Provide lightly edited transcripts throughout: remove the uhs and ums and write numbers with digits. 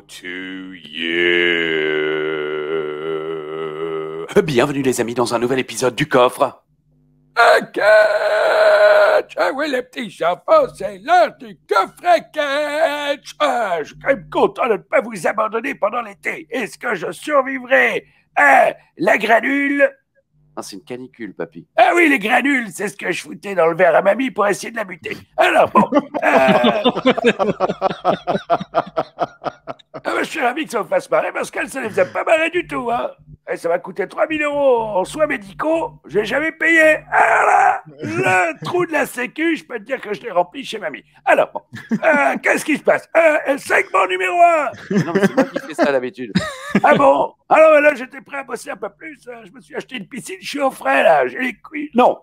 to you. Bienvenue les amis dans un nouvel épisode du coffre. Ok. Ah oui, les petits enfants, c'est l'heure du coffre à catch. Ah, je suis quand même content de ne pas vous abandonner pendant l'été. Est-ce que je survivrai à la granule? Ah, c'est une canicule, papy. Ah oui, les granules, c'est ce que je foutais dans le verre à mamie pour essayer de la buter. Alors bon, je suis ravi que ça me fasse marrer parce qu'elle, ça ne les faisait pas marrer du tout. Hein. Et ça m'a coûté 3 000 € en soins médicaux. Je n'ai jamais payé. Alors là, le trou de la sécu, je peux te dire que je l'ai rempli chez mamie. Alors bon, qu'est-ce qui se passe? Segment numéro 1. Non, mais c'est moi qui fais ça d'habitude. Ah bon? Alors là, j'étais prêt à bosser un peu plus. Je me suis acheté une piscine, je suis au frais là. J'ai les couilles. Non.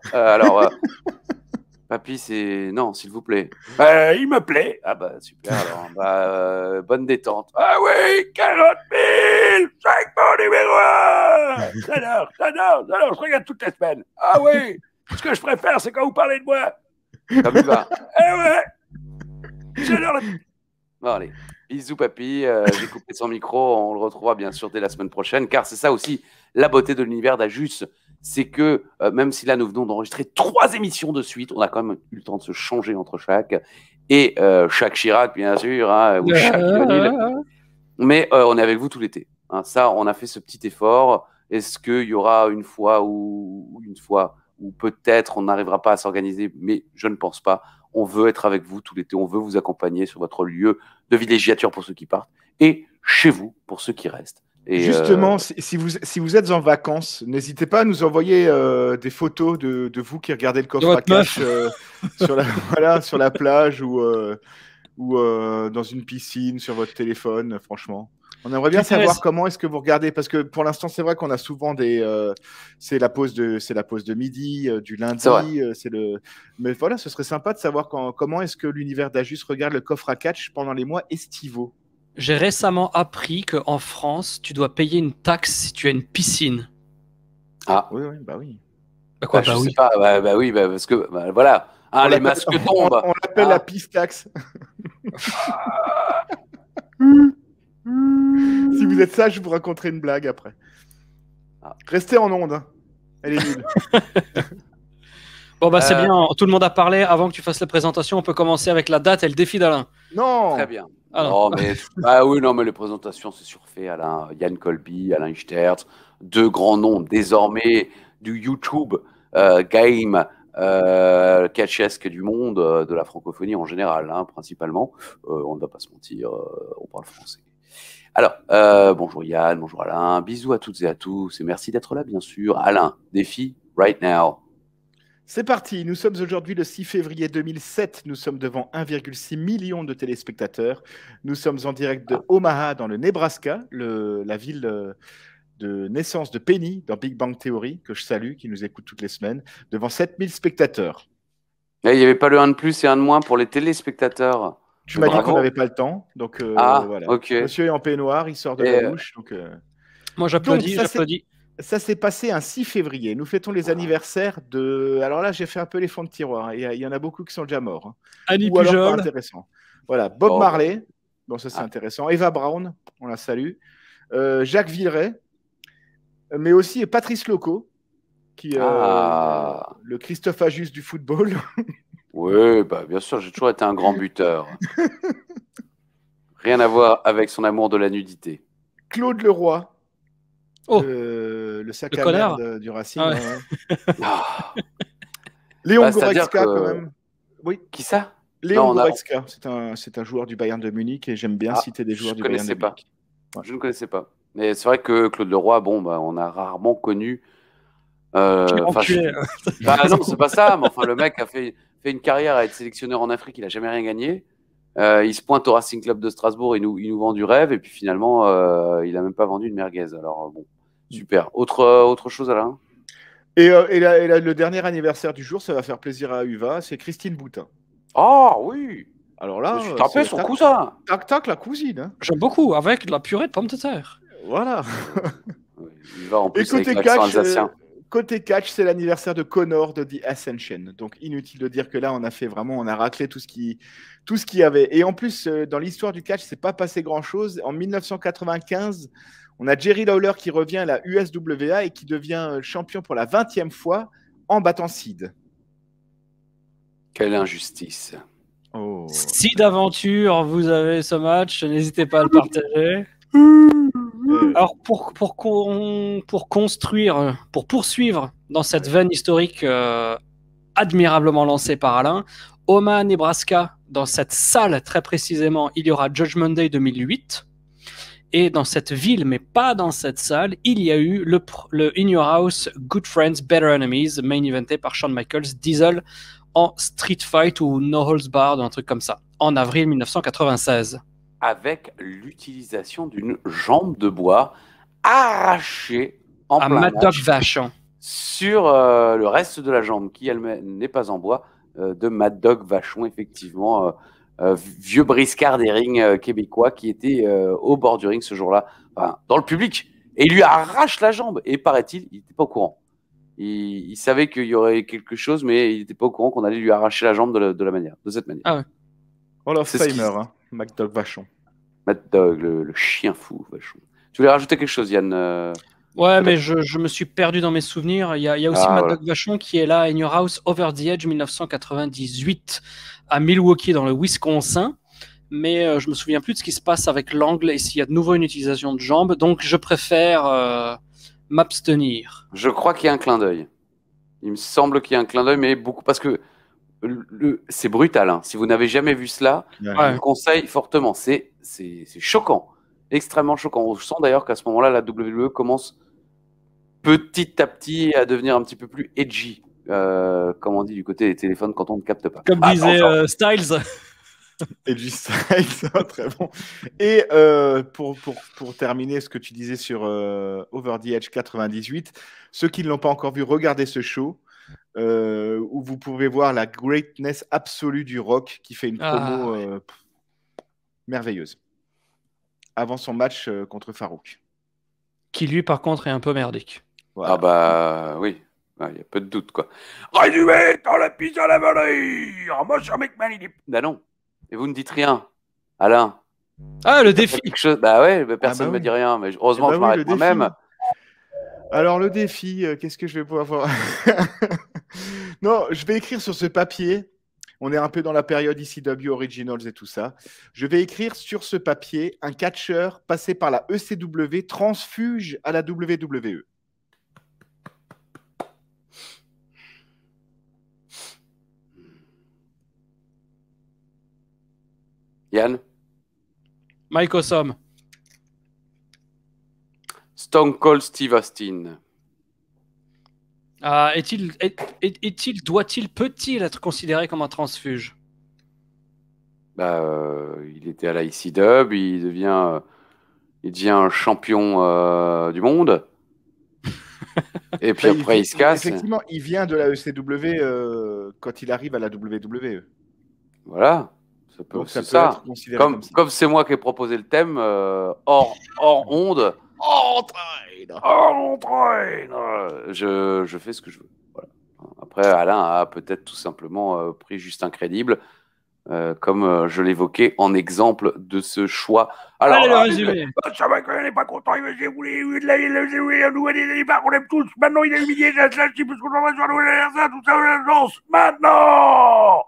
Papy, c'est... Non, s'il vous plaît. Il me plaît. Ah bah, super, alors. Bonne détente. Ah oui, 40 000! Segment numéro 1! J'adore, je regarde toutes les semaines. Ah oui, ce que je préfère, c'est quand vous parlez de moi. Comme il va. Eh ouais, j'adore le... Bon, allez. Bisous, papy. J'ai coupé son micro. On le retrouvera bien sûr dès la semaine prochaine, car c'est ça aussi la beauté de l'univers d'Ajus. C'est que même si là nous venons d'enregistrer 3 émissions de suite, on a quand même eu le temps de se changer entre chaque. Et chaque Chirac, bien sûr, hein, ou chaque Lionel. Mais on est avec vous tout l'été. Hein. Ça, on a fait ce petit effort. Est-ce qu'il y aura une fois où peut-être on n'arrivera pas à s'organiser, mais je ne pense pas. On veut être avec vous tout l'été. On veut vous accompagner sur votre lieu de villégiature pour ceux qui partent et chez vous pour ceux qui restent. Et justement, si vous êtes en vacances, n'hésitez pas à nous envoyer des photos de vous qui regardez le coffre à cache sur la plage ou dans une piscine, sur votre téléphone, franchement. On aimerait bien savoir comment est-ce que vous regardez, parce que pour l'instant, c'est vrai qu'on a souvent c'est la pause de midi, du lundi, mais voilà, ce serait sympa de savoir comment est-ce que l'univers d'Ajus regarde le coffre à catch pendant les mois estivaux. J'ai récemment appris qu'en France, tu dois payer une taxe si tu as une piscine. Ah oui, bah oui. Bah quoi, je sais pas, oui, parce que voilà, hein, les masques tombent. On l'appelle la pisse-taxe. Si vous êtes sage, je vous raconterai une blague après. Restez en onde, hein. Elle est nulle. Bon bah c'est bien, tout le monde a parlé. Avant que tu fasses la présentation, on peut commencer avec la date et le défi d'Alain. Non. Très bien. Ah, non, mais mais les présentations c'est surfait. Alain, Yann Colby, Alain Stertz, 2 grands noms désormais du YouTube game catchesque du monde, de la francophonie en général, hein, principalement. On ne va pas se mentir, on parle français. Alors, bonjour Yann, bonjour Alain, bisous à toutes et à tous et merci d'être là bien sûr. Alain, défi right now. C'est parti, nous sommes aujourd'hui le 6 février 2007, nous sommes devant 1,6 million de téléspectateurs, nous sommes en direct de Omaha dans le Nebraska, la ville de naissance de Penny dans Big Bang Theory, que je salue, qui nous écoute toutes les semaines, devant 7000 spectateurs. Et il n'y avait pas le 1 de plus et 1 de moins pour les téléspectateurs. Tu m'as dit qu'on n'avait pas le temps, donc voilà. Okay. Monsieur est en peignoir, il sort de la douche. Donc, moi j'applaudis. Ça s'est passé un 6 février. Nous fêtons les anniversaires de... Alors là, j'ai fait un peu les fonds de tiroir. Il y en a beaucoup qui sont déjà morts. Hein. Annie Ou alors Pujol. pas intéressant. Voilà, Bob Marley. Bon, ça c'est intéressant. Eva Braun, on la salue. Jacques Villeray. Mais aussi Patrice Loco, qui le Christophe Ajus du football. Oui, bah, bien sûr, j'ai toujours été un grand buteur. Rien à voir avec son amour de la nudité. Claude Leroy. Oh, le sac à merde du Racing. Ah ouais. Léon Goretzka, quand même. Oui. Qui ça? Léon Goretzka, c'est un joueur du Bayern de Munich et j'aime bien citer des joueurs du Bayern de Munich. Ouais. Je ne connaissais pas. Mais c'est vrai que Claude Leroy, on a rarement connu. Non, c'est pas ça, mais enfin, le mec a fait une carrière à être sélectionneur en Afrique, il n'a jamais rien gagné. Il se pointe au Racing Club de Strasbourg, il nous vend du rêve, et puis finalement, il n'a même pas vendu une merguez. Alors, bon, super. Autre chose, Alain? Et le dernier anniversaire du jour, ça va faire plaisir à Uva, c'est Christine Boutin. Ah oui. Alors là, je suis tapé son cousin. Tac, la cousine. Hein. J'aime beaucoup, avec de la purée de pommes de terre. Voilà. Il va en plus avec l'accent alsacien. côté catch, c'est l'anniversaire de Connor de The Ascension. Donc, inutile de dire que là, on a raclé tout ce qu'il y avait. Et en plus, dans l'histoire du catch, c'est pas passé grand-chose. En 1995, on a Jerry Lawler qui revient à la USWA et qui devient champion pour la 20e fois en battant Sid. Quelle injustice. Oh. Si d'aventure vous avez ce match, n'hésitez pas à le partager. Alors pour poursuivre dans cette veine historique admirablement lancée par Alain, Omaha, Nebraska, dans cette salle très précisément, il y aura Judgment Day 2008. Et dans cette ville, mais pas dans cette salle, il y a eu le In Your House Good Friends, Better Enemies, main eventé par Shawn Michaels, Diesel, en Street Fight ou No Holds Barred, un truc comme ça, en avril 1996. Avec l'utilisation d'une jambe de bois arrachée en à plein Mad Dog match Vachon sur le reste de la jambe qui, elle, n'est pas en bois, de Mad Dog Vachon, effectivement, vieux briscard des rings québécois qui était au bord du ring ce jour-là, enfin, dans le public, et il lui arrache la jambe, et paraît-il, il n'était pas au courant. Il savait qu'il y aurait quelque chose, mais il n'était pas au courant qu'on allait lui arracher la jambe de cette manière. Ah ouais. Hall of Famer, hein, Mad Dog Vachon. Mad Dog, le chien fou Vachon. Tu voulais rajouter quelque chose, Yann? Ouais, mais je me suis perdu dans mes souvenirs. Il y a aussi Mad Dog Vachon qui est là, In Your House, Over the Edge 1998 à Milwaukee dans le Wisconsin. Mais je me souviens plus de ce qui se passe avec l'angle et s'il y a de nouveau une utilisation de jambes. Donc je préfère m'abstenir. Je crois qu'il y a un clin d'œil. Il me semble qu'il y a un clin d'œil, mais beaucoup parce que c'est brutal. Hein. Si vous n'avez jamais vu cela, je vous conseille fortement. C'est choquant, extrêmement choquant. On sent d'ailleurs qu'à ce moment-là, la WWE commence petit à petit à devenir un petit peu plus edgy, comme on dit du côté des téléphones quand on ne capte pas. Comme disait Styles. Edgy Styles, très bon. Et pour terminer ce que tu disais sur Over the Edge 98, ceux qui ne l'ont pas encore vu, regardez ce show où vous pouvez voir la greatness absolue du Rock qui fait une promo merveilleuse avant son match contre Farouk. Qui lui, par contre, est un peu merdique. Voilà. Ah bah oui, il y a peu de doute quoi. Résumé dans la pizza à la volaille. Moi, sur McMahon, il est... Bah non. Et vous ne dites rien, Alain. Ah, le défi. Bah ouais, personne ne me dit rien, mais heureusement que je m'arrête moi-même. Alors le défi, qu'est-ce que je vais pouvoir voir? Non, je vais écrire sur ce papier. On est un peu dans la période ECW Originals et tout ça. Je vais écrire sur ce papier un catcheur passé par la ECW transfuge à la WWE. Yann? Mike Awesome. Stone Cold Steve Austin. Peut-il être considéré comme un transfuge? Il était à la ECW, il devient un champion du monde. Et puis après, il se casse. Effectivement, il vient de la ECW quand il arrive à la WWE. Voilà. Donc ça peut être considéré comme c'est moi qui ai proposé le thème, hors onde. Je fais ce que je veux. Voilà. Après, Alain a peut-être tout simplement pris juste incrédible, comme je l'évoquais en exemple de ce choix. Alors, allez, le résumé. Ça va qu'on n'est pas content. Il voulait nouveau départ, on aime tous. Maintenant, il a humilié la slash, parce qu'on va sur ça, tout ça, l'agence. Maintenant.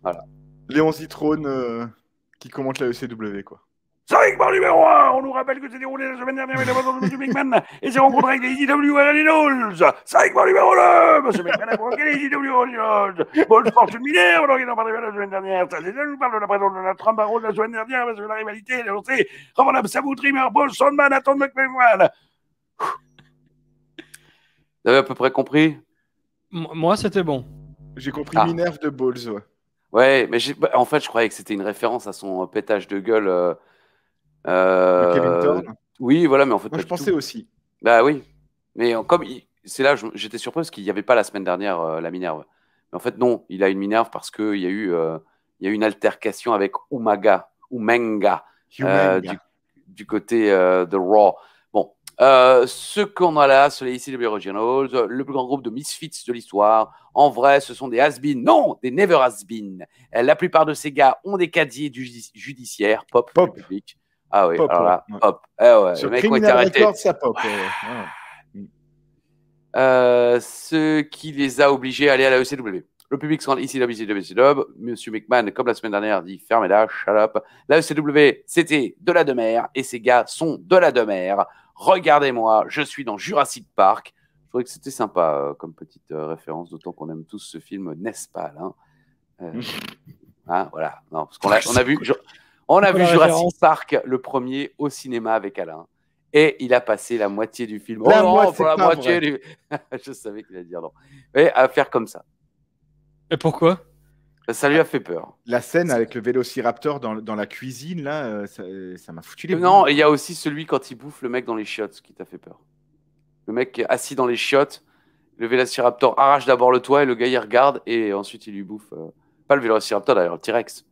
Voilà. Léon Zitrone qui commente la ECW, quoi. Segment numéro 1, on nous rappelle que c'est déroulé la semaine dernière avec la présence de M. McMahon et ses rencontres avec les ECW Originals. Segment numéro 2, M. McMahon a provoqué les ECW Originals. Paul Fortune Miller, alors qu'il n'en parlait pas la semaine dernière. Ça nous parle de la présence de la Trump Barrow de la semaine dernière parce que la rivalité est lancée. Roman Sabu, Trimmer, Paul Sondman, Nathan McMahon. Vous avez à peu près compris? Moi, c'était bon. J'ai compris Minerve de Balls, ouais. Ouais, mais en fait, je croyais que c'était une référence à son pétage de gueule. De Kevin Thorne. Oui, voilà, mais en fait. Moi, je pensais aussi. Bah oui. Mais comme c'est là, j'étais surpris parce qu'il n'y avait pas la semaine dernière la Minerve. Mais en fait, non, il a une Minerve parce qu'il y a eu une altercation avec Umenga du côté de Raw. Bon, Ce qu'on a là, c'est les ECW Originals, le plus grand groupe de misfits de l'histoire. En vrai, ce sont des has-been. Non, des never has-been. La plupart de ces gars ont des casiers judiciaires. Pop. Le public. Ah oui, pop, alors là, ouais. pop. Ouais, sur les mecs ont été Criminal arrêtés. Records, ça pop. Ce qui les a obligés à aller à la ECW. Le public sont ECW. Monsieur McMahon, comme la semaine dernière, dit fermez-la, shut up. La ECW, c'était de la demeure et ces gars sont de la demeure. Regardez-moi, je suis dans Jurassic Park. Je trouvais que c'était sympa comme petite référence, d'autant qu'on aime tous ce film, n'est-ce pas, Alain voilà. Non, parce qu'on a vu Jurassic Park, le premier, au cinéma avec Alain. Et il a passé la moitié du film. La moitié du... Je savais qu'il allait dire non. Mais à faire comme ça. Et pourquoi? Ça lui a fait peur. La scène avec le Vélociraptor dans la cuisine, là, ça m'a foutu les boules. Non, il y a aussi celui quand il bouffe le mec dans les chiottes qui t'a fait peur. Le mec assis dans les chiottes, le Vélociraptor arrache d'abord le toit et le gars il regarde et ensuite il lui bouffe. Pas le Vélociraptor d'ailleurs, le T-Rex.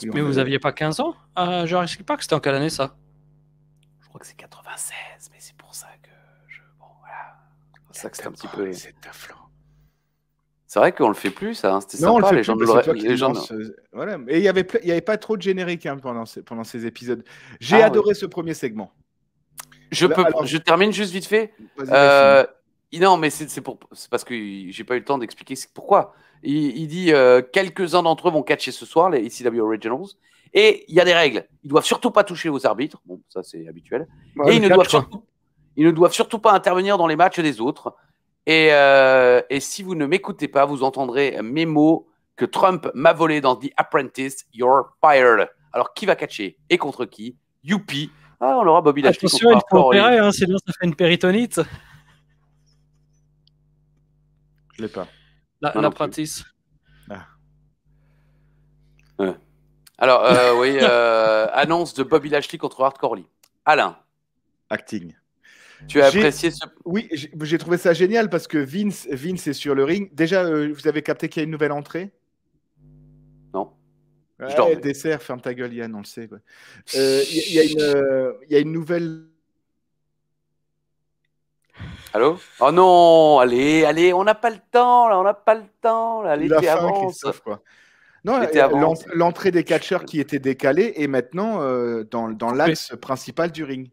Mais vous aviez pas 15 ans à Jurassic Park? C'était en quelle année ça? Je crois que c'est 96, mais c'est pour ça que bon, voilà. C'est ça que c'est un petit peu. C'est vrai qu'on le fait plus, ça. Hein. C'était sympa, les gens de voilà. Et il y avait pas trop de générique pendant ces épisodes. J'ai adoré ce premier segment. Je termine juste vite fait. Non, mais c'est parce que j'ai pas eu le temps d'expliquer pourquoi. Il dit quelques-uns d'entre eux vont catcher ce soir, les ECW Originals. Et il y a des règles. Ils doivent surtout pas toucher aux arbitres. Bon, ça c'est habituel. Et ils ne doivent surtout pas intervenir dans les matchs des autres. Et si vous ne m'écoutez pas, vous entendrez mes mots que Trump m'a volé dans The Apprentice. You're fired. Alors, qui va catcher et contre qui? Youpi. Ah, on aura Bobby Lashley. Attention, il faut opérer, hein, sinon ça fait une péritonite. Je l'ai pas. L'apprentice. Ouais. Alors, oui, annonce de Bobby Lashley contre Hardcore Lee. Alain. Acting. Tu as apprécié ce... Oui, j'ai trouvé ça génial parce que Vince est sur le ring. Déjà, vous avez capté qu'il y a une nouvelle entrée? Non. Ouais, dessert, ferme ta gueule, Yann, on le sait. Il y a une nouvelle... Allô? Oh non, allez, on n'a pas le temps, là, allez, la fin, Christophe, quoi. Non, l'entrée des catcheurs qui était décalée est maintenant dans l'axe principal du ring.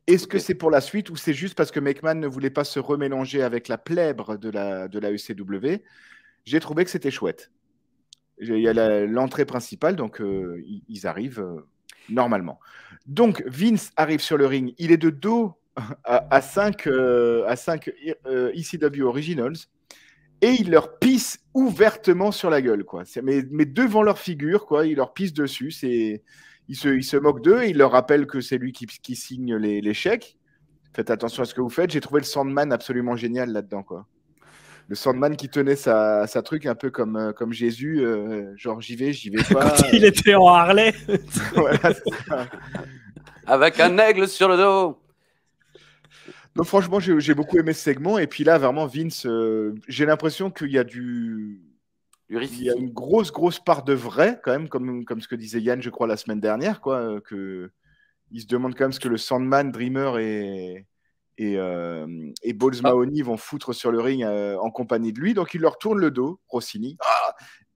Est-ce que c'est pour la suite ou c'est juste parce que McMahon ne voulait pas se remélanger avec la plèbre de la ECW? J'ai trouvé que c'était chouette. Il y a l'entrée principale, donc ils arrivent normalement. Donc Vince arrive sur le ring, il est de dos à 5 ECW Originals et il leur pisse ouvertement sur la gueule, quoi. Mais devant leur figure, quoi, il leur pisse dessus. Il se moque d'eux et il leur rappelle que c'est lui qui signe les chèques. Faites attention à ce que vous faites. J'ai trouvé le Sandman absolument génial là-dedans, quoi. Le Sandman qui tenait sa truc un peu comme Jésus, genre j'y vais pas. Quand il était en Harley. Voilà, c'est ça. Avec un aigle sur le dos. Donc franchement, j'ai beaucoup aimé ce segment. Et puis là, vraiment, Vince, j'ai l'impression qu'il y a il y a une grosse part de vrai, quand même, comme ce que disait Yann, je crois, la semaine dernière, quoi, il se demande quand même ce que le Sandman, Dreamer et Balls Mahoney vont foutre sur le ring en compagnie de lui. Donc il leur tourne le dos, Rossini,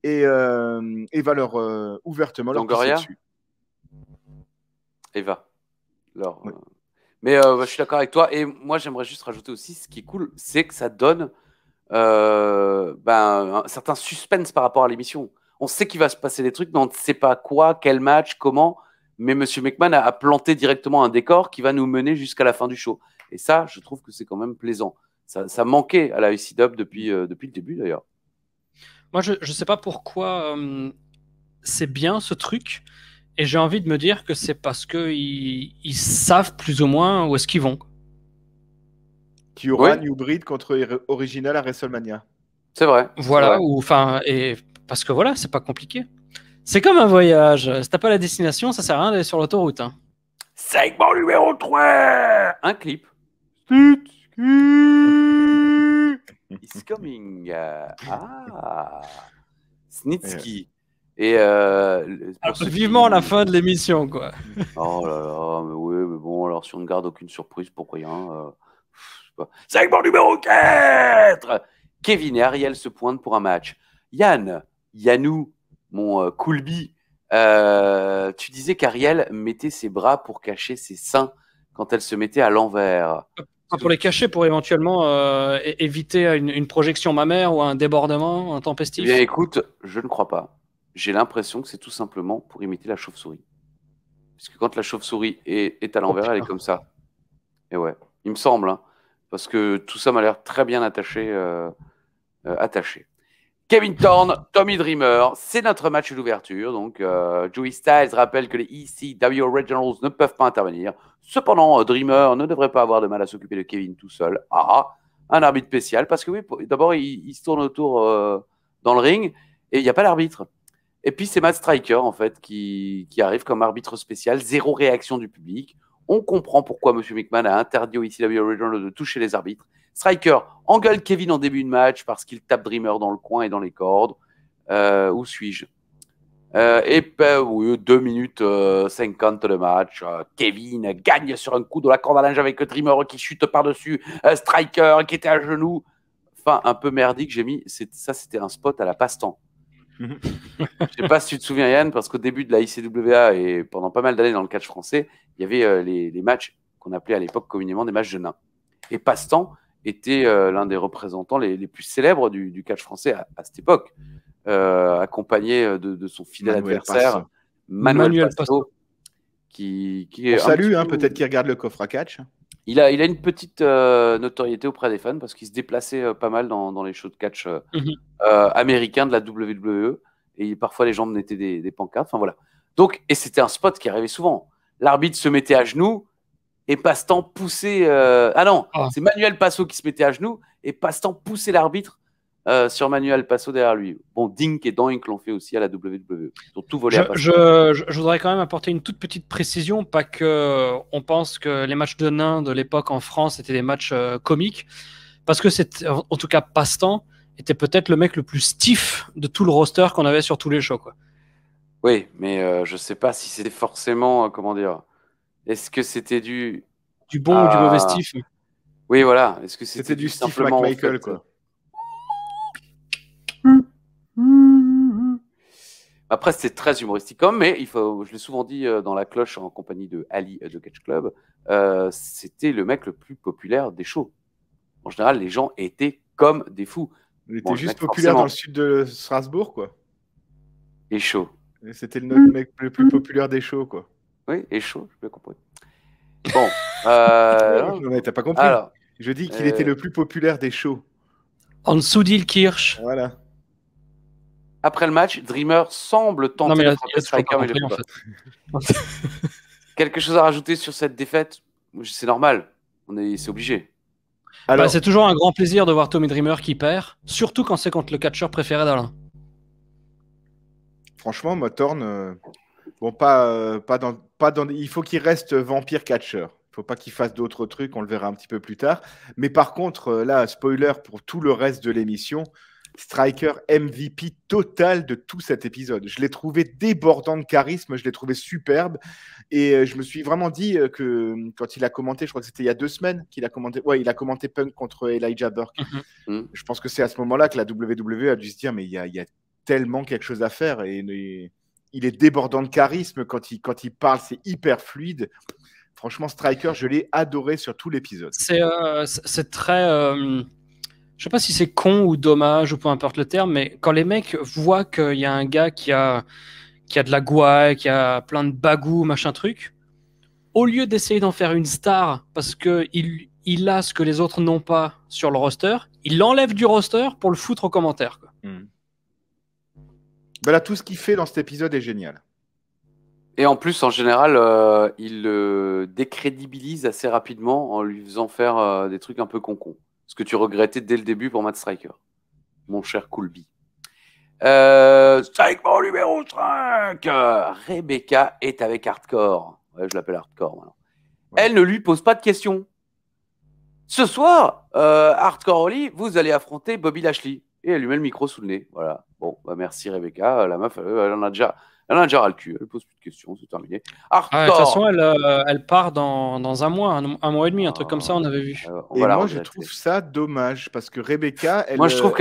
et va leur ouvertement leur pisser dessus. Eva. Alors, oui. Mais je suis d'accord avec toi. Et moi, j'aimerais juste rajouter aussi, ce qui est cool, c'est que ça donne un certain suspense par rapport à l'émission. On sait qu'il va se passer des trucs, mais on ne sait pas quoi, quel match, comment. Mais Monsieur McMahon a planté directement un décor qui va nous mener jusqu'à la fin du show. Et ça, je trouve que c'est quand même plaisant. Ça manquait à la ECW depuis le début, d'ailleurs. Moi, je ne sais pas pourquoi c'est bien ce truc. Et j'ai envie de me dire que c'est parce qu'ils savent plus ou moins où est-ce qu'ils vont. Qu'il y aura New Breed contre Original à WrestleMania. C'est vrai. Voilà, et parce que voilà, c'est pas compliqué. C'est comme un voyage. Si t'as pas la destination, ça sert à rien d'aller sur l'autoroute. Hein. Segment numéro 3. Un clip. It's coming. Snitsky. Et vivement la fin de l'émission, quoi. Oh là là, mais oui, mais bon, alors si on ne garde aucune surprise pour rien. Segment numéro 4. Kevin et Ariel se pointent pour un match. Yannou, mon Coolby, tu disais qu'Ariel mettait ses bras pour cacher ses seins quand elle se mettait à l'envers. Pour les cacher, pour éventuellement éviter une projection mammaire ou un débordement intempestif. Eh bien, écoute, je ne crois pas. J'ai l'impression que c'est tout simplement pour imiter la chauve-souris. Parce que quand la chauve-souris est à l'envers, elle est comme ça. Et ouais, il me semble, hein, parce que tout ça m'a l'air très bien attaché. Kevin Thorne, Tommy Dreamer, c'est notre match d'ouverture. Donc, Joey Styles rappelle que les ECW Originals ne peuvent pas intervenir. Cependant, Dreamer ne devrait pas avoir de mal à s'occuper de Kevin tout seul. Un arbitre spécial, parce que oui, d'abord, il se tourne autour dans le ring et il n'y a pas d'arbitre. Et puis, c'est Matt Striker, en fait, qui arrive comme arbitre spécial. Zéro réaction du public. On comprend pourquoi M. McMahon a interdit aux ECW Originals de toucher les arbitres. Striker engueule Kevin en début de match parce qu'il tape Dreamer dans le coin et dans les cordes. Où suis-je? Oui, 2 minutes 50 de match. Kevin gagne sur un coup de la corde à linge avec Dreamer qui chute par-dessus. Striker qui était à genoux. Enfin, un peu merdique, j'ai mis. Ça, c'était un spot à la passe-temps. Je ne sais pas si tu te souviens, Yann, parce qu'au début de la ICWA et pendant pas mal d'années dans le catch français, il y avait les matchs qu'on appelait à l'époque communément des matchs de nains. Et Passe-Temps était l'un des représentants les plus célèbres du catch français à cette époque, accompagné de son fidèle adversaire, Manuel Pasto, qui est... Salut, peut-être qu'il regarde le coffre à catch. Il a une petite notoriété auprès des fans parce qu'il se déplaçait pas mal dans les shows de catch américains de la WWE et parfois les gens mettaient des pancartes. Enfin voilà. Donc, et c'était un spot qui arrivait souvent. L'arbitre se mettait à genoux et Passe-Temps poussait. C'est Manuel Passo qui se mettait à genoux et Passe-Temps poussait l'arbitre sur Manuel Passo derrière lui. Bon, Dink et Doink l'ont fait aussi à la WWE. Ils ont tout volé à Passe-Temps. Je voudrais quand même apporter une toute petite précision, pas que on pense que les matchs de nains de l'époque en France étaient des matchs comiques, parce que c'était, en tout cas, Passe-Temps était peut-être le mec le plus stiff de tout le roster qu'on avait sur tous les shows, quoi. Oui, mais je sais pas si c'était forcément, comment dire, est-ce que c'était du bon ou du mauvais stiff? Oui, voilà. Est-ce que c'était du Steve simplement McMichael, quoi. Après, c'était très humoristique, mais je l'ai souvent dit dans la cloche en compagnie de Ali de Catch Club, c'était le mec le plus populaire des shows. En général, les gens étaient comme des fous. Il était juste populaire dans le sud de Strasbourg, quoi. Et chaud. C'était le mec le plus populaire des shows, quoi. Oui, et chaud, je peux comprendre. Bon. T'as pas compris. Alors, je dis qu'il était le plus populaire des shows. En dessous d'Ilkirch. Voilà. Après le match, Dreamer semble tenter de frapper Striker, mais il ne peut pas. Quelque chose à rajouter sur cette défaite? C'est normal. C'est obligé. Alors, c'est toujours un grand plaisir de voir Tommy Dreamer qui perd, surtout quand c'est contre le catcheur préféré d'Alain. Franchement, moi, Thorne, il faut qu'il reste vampire catcheur. Il ne faut pas qu'il fasse d'autres trucs, on le verra un petit peu plus tard. Mais par contre, là, spoiler pour tout le reste de l'émission, Striker MVP total de tout cet épisode. Je l'ai trouvé débordant de charisme, je l'ai trouvé superbe. Et je me suis vraiment dit que quand il a commenté, je crois que c'était il y a 2 semaines qu'il a commenté. Ouais, il a commenté Punk contre Elijah Burke. Je pense que c'est à ce moment-là que la WWE a dû se dire, mais il y a tellement quelque chose à faire. Et il est débordant de charisme quand il parle, c'est hyper fluide. Franchement, Striker, je l'ai adoré sur tout l'épisode. C'est très... Je sais pas si c'est con ou dommage ou peu importe le terme, mais quand les mecs voient qu'il y a un gars qui a de la gouaille, qui a plein de bagou, machin truc, au lieu d'essayer d'en faire une star parce qu'il a ce que les autres n'ont pas sur le roster, il l'enlève du roster pour le foutre aux commentaires, quoi. Voilà, tout ce qu'il fait dans cet épisode est génial. Et en plus, en général, il le décrédibilise assez rapidement en lui faisant faire des trucs un peu con-con. Ce que tu regrettais dès le début pour Matt Striker, mon cher Coolby. Segment numéro 5. Rebecca est avec Hardcore. Ouais, je l'appelle Hardcore maintenant. Ouais. Elle ne lui pose pas de questions. Ce soir, Hardcore Holly, vous allez affronter Bobby Lashley. et elle lui met le micro sous le nez. Voilà. Bon, bah merci Rebecca. La meuf, elle en a déjà ras le cul. Elle pose plus de questions, c'est terminé. De toute façon, elle part dans un mois, un mois et demi, un truc comme ça, on avait vu. Et moi, je trouve ça dommage parce que Rebecca, moi, je trouve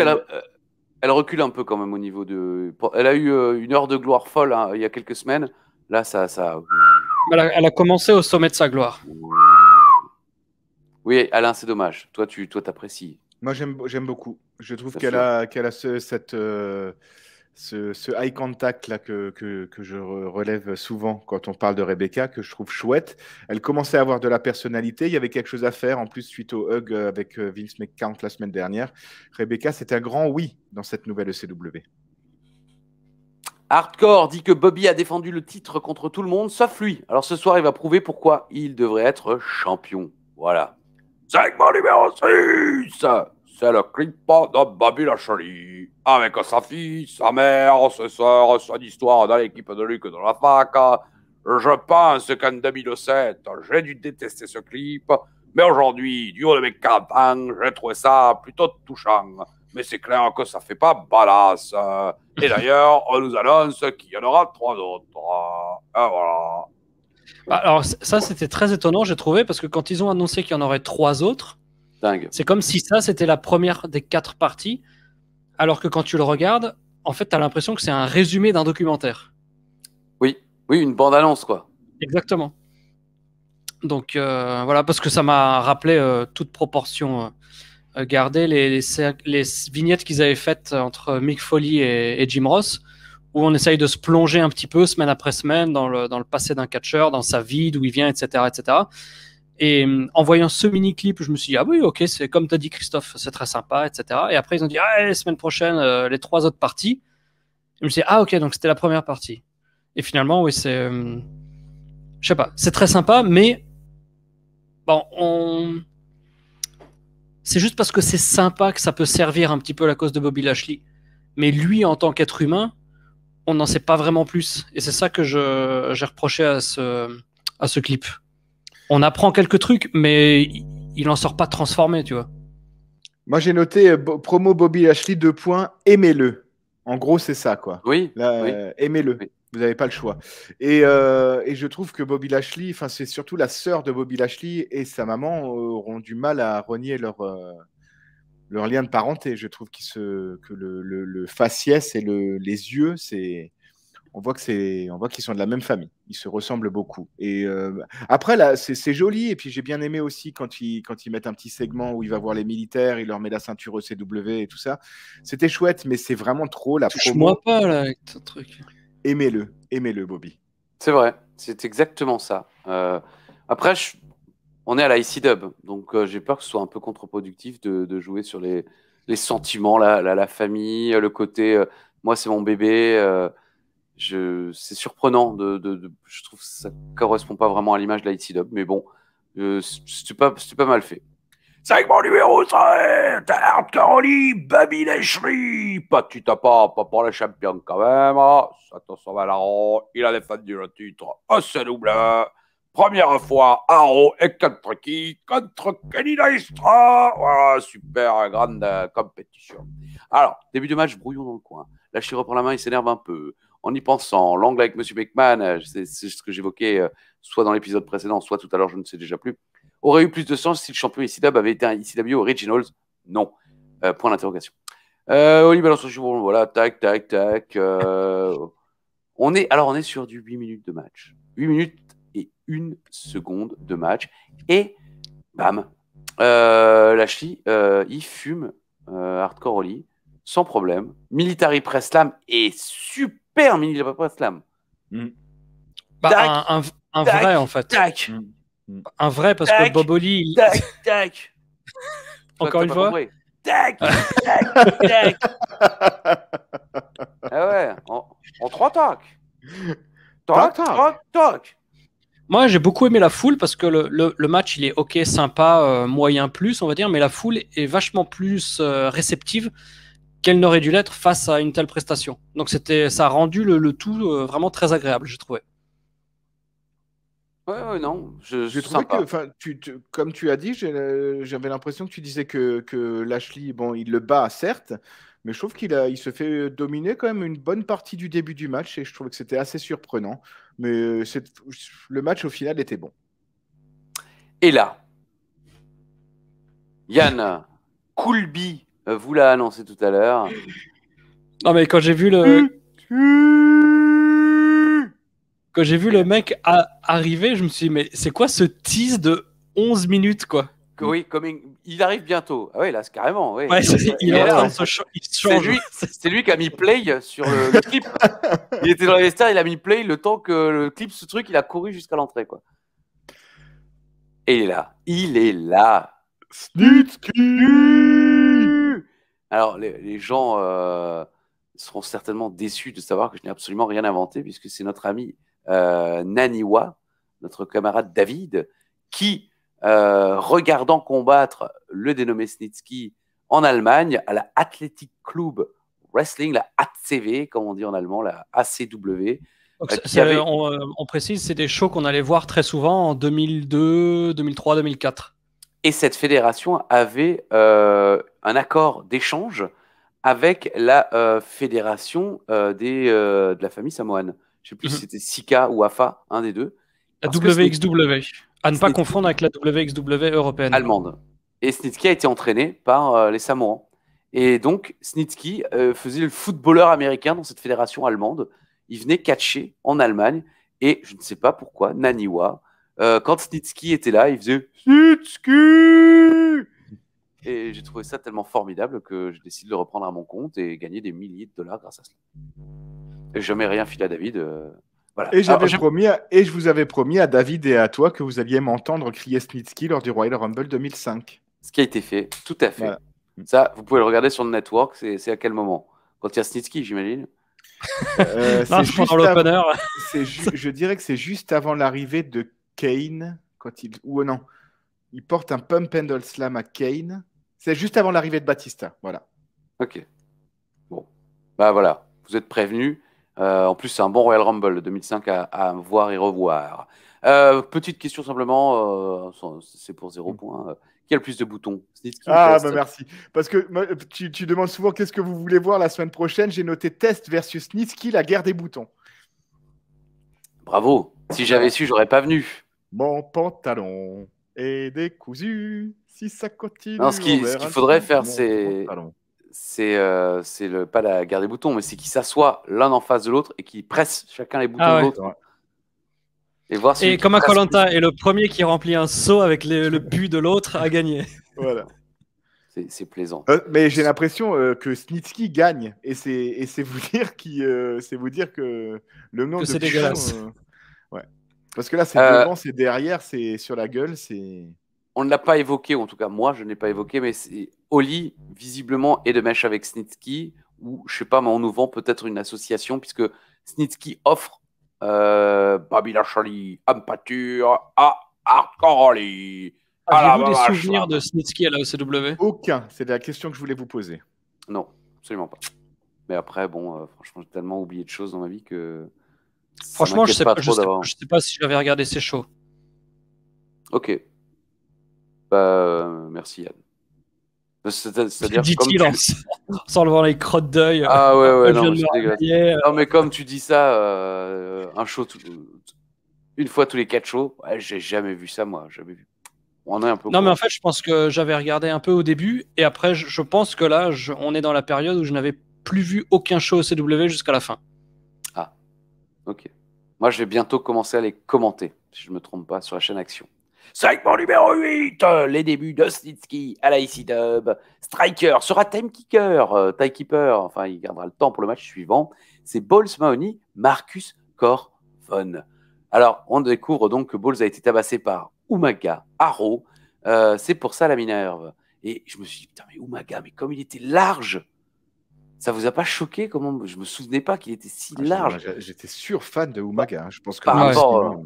elle recule un peu quand même au niveau de. Elle a eu une heure de gloire folle il y a quelques semaines. Là, ça. Elle a commencé au sommet de sa gloire. Oui, Alain, c'est dommage. Toi, t'apprécies. Moi, j'aime beaucoup. Je trouve qu'elle a ce eye contact là que je relève souvent quand on parle de Rebecca, que je trouve chouette. Elle commençait à avoir de la personnalité. Il y avait quelque chose à faire en plus suite au hug avec Vince McMahon la semaine dernière. Rebecca, c'est un grand oui dans cette nouvelle ECW. Hardcore dit que Bobby a défendu le titre contre tout le monde, sauf lui. Alors ce soir, il va prouver pourquoi il devrait être champion. Voilà. Segment numéro 6, c'est le clip de Bobby Lashley. Avec sa fille, sa mère, ses sœurs, son histoire dans l'équipe de Luke de la fac. Je pense qu'en 2007, j'ai dû détester ce clip. Mais aujourd'hui, du haut de mes 40 ans, j'ai trouvé ça plutôt touchant. Mais c'est clair que ça fait pas badass. Et d'ailleurs, on nous annonce qu'il y en aura 3 autres. Et voilà. Alors ça, c'était très étonnant, j'ai trouvé, parce que quand ils ont annoncé qu'il y en aurait 3 autres, c'est comme si ça, c'était la première des 4 parties, alors que quand tu le regardes, en fait, tu as l'impression que c'est un résumé d'un documentaire. Oui, une bande-annonce, quoi. Exactement. Donc voilà, parce que ça m'a rappelé toute proportion gardée les vignettes qu'ils avaient faites entre Mick Foley et Jim Ross, où on essaye de se plonger un petit peu semaine après semaine dans le passé d'un catcheur, dans sa vie, d'où il vient, etc. etc. Et en voyant ce mini-clip, je me suis dit, ah oui, ok, c'est comme tu as dit, Christophe, c'est très sympa, etc. Et après, ils ont dit, la semaine prochaine, les 3 autres parties. Et je me suis dit, ok, donc c'était la première partie. Et finalement, oui, c'est... je sais pas, c'est très sympa, mais... Bon, c'est juste parce que c'est sympa que ça peut servir un petit peu la cause de Bobby Lashley. Mais lui, en tant qu'être humain, on n'en sait pas vraiment plus. Et c'est ça que j'ai reproché à ce clip. On apprend quelques trucs, mais il n'en sort pas transformé, tu vois. Moi, j'ai noté promo Bobby Lashley, 2 points, aimez-le. En gros, c'est ça, quoi. Oui. Aimez-le. Oui. Vous n'avez pas le choix. Et je trouve que Bobby Lashley, c'est surtout la sœur de Bobby Lashley et sa maman auront du mal à renier leur lien de parenté. Je trouve que le faciès et les yeux, on voit qu'ils sont de la même famille. Ils se ressemblent beaucoup. Et après, là, c'est joli. Et puis, j'ai bien aimé aussi quand ils mettent un petit segment où il va voir les militaires, il leur met la ceinture ECW et tout ça. C'était chouette, mais c'est vraiment trop la promo. Touche-moi pas, là, avec ton truc. Aimez-le, Bobby. C'est vrai, c'est exactement ça. Après, on est à la IC-Dub, donc j'ai peur que ce soit un peu contre-productif de jouer sur les sentiments, la famille, le côté moi c'est mon bébé. C'est surprenant, je trouve que ça ne correspond pas vraiment à l'image de la IC-Dub, mais bon, c'est pas mal fait. Segment numéro 7, Hardcore Bobby Lashley. Petit à pas pour le champion quand même. Sato Savalaro, il a défendu le titre au CW. Première fois, Arrow et Kentucky contre Kenny Lystra. Voilà, super grande compétition. Alors, début de match, brouillon dans le coin. Lashley reprend la main, il s'énerve un peu. En y pensant, l'angle avec Monsieur McMahon, c'est ce que j'évoquais soit dans l'épisode précédent, soit tout à l'heure, je ne sais déjà plus. Aurait eu plus de sens si le champion ECW avait été un ECW Originals? Non. Point d'interrogation. Oli balance son chiffon, voilà, tac. On est sur du 8 minutes de match. 8 minutes et 1 seconde de match. Et bam, Lashley, il fume Hardcore Oli sans problème. Military Press Slam et super Military Press Slam. Un vrai, en fait. Tac. Un vrai, parce que Bob Oli... Tac. Encore une fois. Tac. Ah ouais, en 3 tacs. Tac. Moi, j'ai beaucoup aimé la foule parce que le match, il est ok, sympa, moyen plus, on va dire, mais la foule est vachement plus réceptive qu'elle n'aurait dû l'être face à une telle prestation. Donc ça a rendu le tout vraiment très agréable, j'ai trouvé. Ouais, non. J'ai trouvé que, comme tu as dit, j'avais l'impression que tu disais que Lashley, bon, il le bat, certes, Mais je trouve il se fait dominer quand même une bonne partie du début du match et je trouve que c'était assez surprenant. Mais le match au final était bon. Et là, Yann Coulby vous l'a annoncé tout à l'heure. Non, mais quand j'ai vu le mec arriver, je me suis dit, mais c'est quoi ce tease de 11 minutes, quoi? Oui, il arrive bientôt. Ah oui, là, c'est carrément. Oui. Ouais, il est en train de se changer. C'est lui qui a mis play sur le clip. Il était dans les vestiaires, il a mis play le temps que le clip, ce truc, il a couru jusqu'à l'entrée, quoi. Et il est là. Il est là. Snitsky. Alors, les gens seront certainement déçus de savoir que je n'ai absolument rien inventé, puisque c'est notre ami Naniwa, notre camarade David, qui, regardant combattre le dénommé Snitsky en Allemagne, à la Athletic Club Wrestling, la ACW, comme on dit en allemand, la ACW. On précise, c'est des shows qu'on allait voir très souvent en 2002, 2003, 2004. Et cette fédération avait un accord d'échange avec la fédération de la famille samoane. Je ne sais plus si c'était Sika ou AFA, un des deux. La WXW. À ne pas confondre avec la WXW européenne. Allemande. Et Snitsky a été entraîné par les Samoans. Et donc, Snitsky faisait le footballeur américain dans cette fédération allemande. Il venait catcher en Allemagne. Et je ne sais pas pourquoi, Naniwa, quand Snitsky était là, il faisait Snitsky. Et j'ai trouvé ça tellement formidable que je décide de le reprendre à mon compte et gagner des milliers de dollars grâce à cela. Et jamais rien filé à David. Voilà. Et je vous avais promis à David et à toi que vous alliez m'entendre crier Snitsky lors du Royal Rumble 2005. Ce qui a été fait, tout à fait. Voilà. Ça, vous pouvez le regarder sur le network. C'est à quel moment? Quand il y a Snitsky, j'imagine. C'est juste l'opener. Je dirais que c'est juste avant l'arrivée de Kane. Non. Il porte un pump handle slam à Kane. C'est juste avant l'arrivée de Batista. Voilà. Ok. Bon. Bah voilà. Vous êtes prévenus. En plus, c'est un bon Royal Rumble 2005 à voir et revoir. Petite question simplement. C'est pour 0 point. Qui a le plus de boutons? Snitsky merci. Parce que tu demandes souvent qu'est-ce que vous voulez voir la semaine prochaine. J'ai noté Test versus Snitsky, la guerre des boutons. Bravo. Si j'avais su, j'aurais pas venu. Mon pantalon est décousu. Si ça continue. Non, ce qu'il faudrait faire, c'est pas la guerre des boutons, mais c'est qu'ils s'assoient l'un en face de l'autre et qu'ils pressent chacun les boutons de l'autre. Ouais. Et comme à Koh-Lanta, et le premier qui remplit un seau avec le but de l'autre a gagné. Voilà. C'est plaisant. Mais j'ai l'impression que Snitsky gagne, et c'est vous dire que le nombre de c'est dégueulasse. Ouais. Parce que là, c'est devant, c'est derrière, c'est sur la gueule, c'est. On ne l'a pas évoqué, ou en tout cas moi je ne l'ai pas évoqué, mais Oli visiblement est de mèche avec Snitsky, ou je sais pas, mais on nous vend peut-être une association, puisque Snitsky offre Babilachali, Ampature, Arcoli. Avez-vous des souvenirs de Snitsky à la OCW? Aucun, c'est la question que je voulais vous poser. Non, absolument pas. Mais après, bon, franchement, j'ai tellement oublié de choses dans ma vie que. Franchement, je sais pas si j'avais regardé ces shows. Ok. Merci Yann. C'est-à-dire sans lever les crottes d'œil. Ah ouais, non, non, mais comme tu dis ça, un show une fois tous les 4 shows, j'ai jamais vu ça, moi. Jamais vu. On est un peu. Non, mais en fait, je pense que j'avais regardé un peu au début, et après, je pense que là, on est dans la période où je n'avais plus vu aucun show au CW jusqu'à la fin. Ah, ok. Moi, je vais bientôt commencer à les commenter, si je ne me trompe pas, sur la chaîne Action. Segment numéro 8, les débuts de Snitsky à la IC-Dub. Striker sera Timekeeper, enfin il gardera le temps pour le match suivant. C'est Balls Mahoney, Marcus Corvon. Alors on découvre donc que Balls a été tabassé par Umaga Haro. C'est pour ça la Minerve. Et je me suis dit, putain mais Umaga, mais comme il était large, ça vous a pas choqué? Comment je me souvenais pas qu'il était si large. J'étais fan de Umaga. Je pense que par rapport,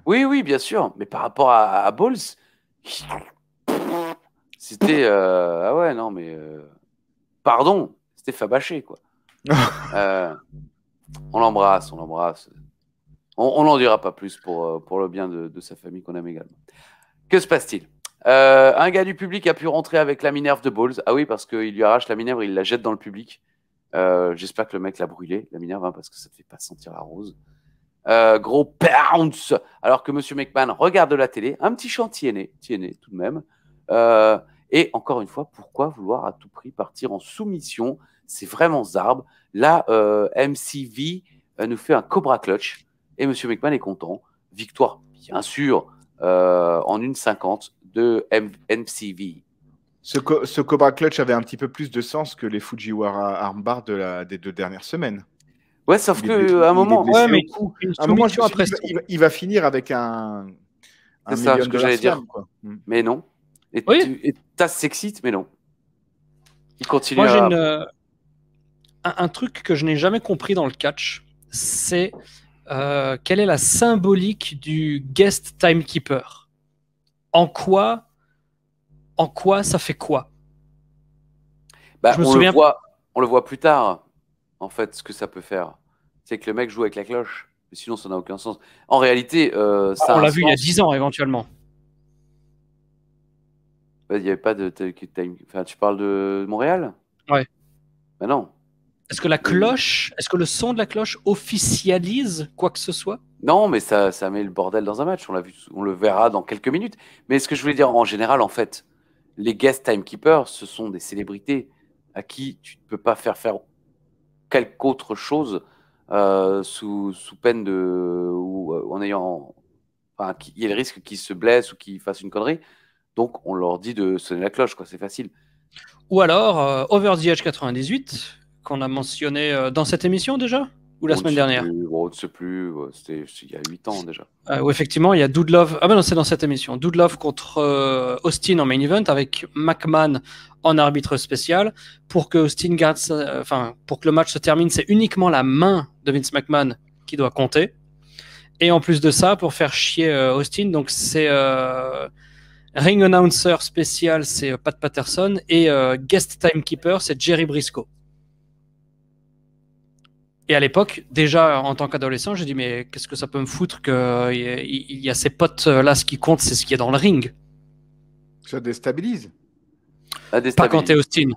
oui, bien sûr. Mais par rapport à Balls, c'était ah ouais non mais pardon, c'était fabaché quoi. On l'embrasse. On n'en dira pas plus pour le bien de sa famille qu'on aime également. Que se passe-t-il? Un gars du public a pu rentrer avec la Minerve de Balls. Ah oui, parce qu'il lui arrache la Minerve, il la jette dans le public. J'espère que le mec l'a brûlé, la Minerve, hein, parce que ça ne fait pas sentir la rose. Gros pounce, alors que Monsieur McMahon regarde la télé. Un petit chant tienné tout de même. Et encore une fois, pourquoi vouloir à tout prix partir en soumission? C'est vraiment zarbe. Là, MCV nous fait un Cobra Clutch et Monsieur McMahon est content. Victoire, bien sûr, en 1,50 de MCV. Ce Cobra Clutch avait un petit peu plus de sens que les Fujiwara Armbar des 2 dernières semaines. Ouais, sauf qu'à un moment, ouais, mais un moment, il va finir avec un c'est ça, ce que j'allais dire. Quoi. Mais non. Et oui. Taz s'excite, mais non. Il continue. Moi, j'ai un truc que je n'ai jamais compris dans le catch, c'est quelle est la symbolique du guest timekeeper. En quoi ça fait quoi? Je me souviens. On le voit plus tard. En fait, ce que ça peut faire, c'est que le mec joue avec la cloche. Mais sinon, ça n'a aucun sens. En réalité, ça. On l'a vu il y a 10 ans, éventuellement. Il n'y avait pas de time. Enfin, tu parles de Montréal? Ouais. Ben non. Est-ce que le son de la cloche officialise quoi que ce soit? Non, mais ça met le bordel dans un match. On le verra dans quelques minutes. Mais ce que je voulais dire en général, en fait, les guest timekeepers, ce sont des célébrités à qui tu ne peux pas faire quelque autre chose sous peine de ou en ayant, enfin, qu'il y ait le risque qu'ils se blessent ou qu'ils fassent une connerie. Donc, on leur dit de sonner la cloche, quoi. C'est facile. Ou alors, Over the Edge 98, qu'on a mentionné dans cette émission déjà? Ou la semaine dernière? On ne sait plus. C'était il y a 8 ans déjà. Où effectivement, il y a Dude Love. Ah ben non, c'est dans cette émission. Dude Love contre Austin en main event avec McMahon en arbitre spécial. Pour que Austin garde, pour que le match se termine, c'est uniquement la main de Vince McMahon qui doit compter. Et en plus de ça, pour faire chier Austin, donc c'est ring announcer spécial, c'est Pat Patterson, et guest timekeeper, c'est Jerry Briscoe. Et à l'époque, déjà en tant qu'adolescent, j'ai dit mais qu'est-ce que ça peut me foutre qu'il y a ces potes là, ce qui compte, c'est ce qui est dans le ring. Ça déstabilise. Pas quand t'es Austin.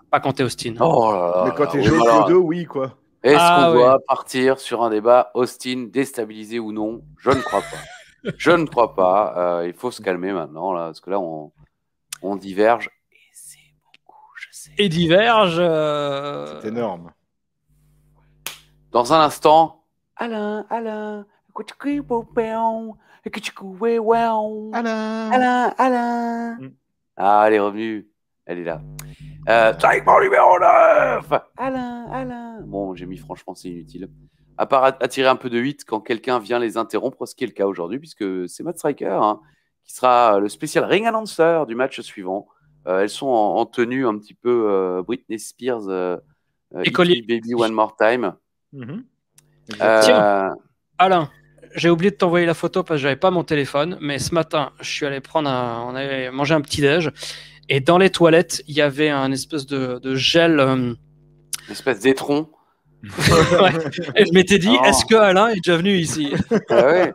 Oh là là, mais quand t'es Joe Clodo, oui quoi. Est-ce qu'on doit partir sur un débat Austin déstabilisé ou non? Je ne crois pas. Je ne crois pas. Il faut se calmer maintenant là, parce que là on diverge et c'est beaucoup, je sais. Et diverge. C'est énorme. Dans un instant, Alain. Ah, elle est revenue. Elle est là. Segment numéro 9. Alain. Bon, j'ai mis franchement, c'est inutile. À part attirer un peu de 8 quand quelqu'un vient les interrompre, ce qui est le cas aujourd'hui, puisque c'est Matt Striker qui sera le spécial ring announcer du match suivant. Elles sont en tenue un petit peu Britney Spears, Baby One More Time. Tiens, Alain, j'ai oublié de t'envoyer la photo parce que j'avais pas mon téléphone, mais ce matin, je suis allé on avait mangé un petit déj et dans les toilettes, il y avait un espèce de gel, une espèce d'étron. Ouais. Et je m'étais dit, est-ce que Alain est déjà venu ici? Ouais.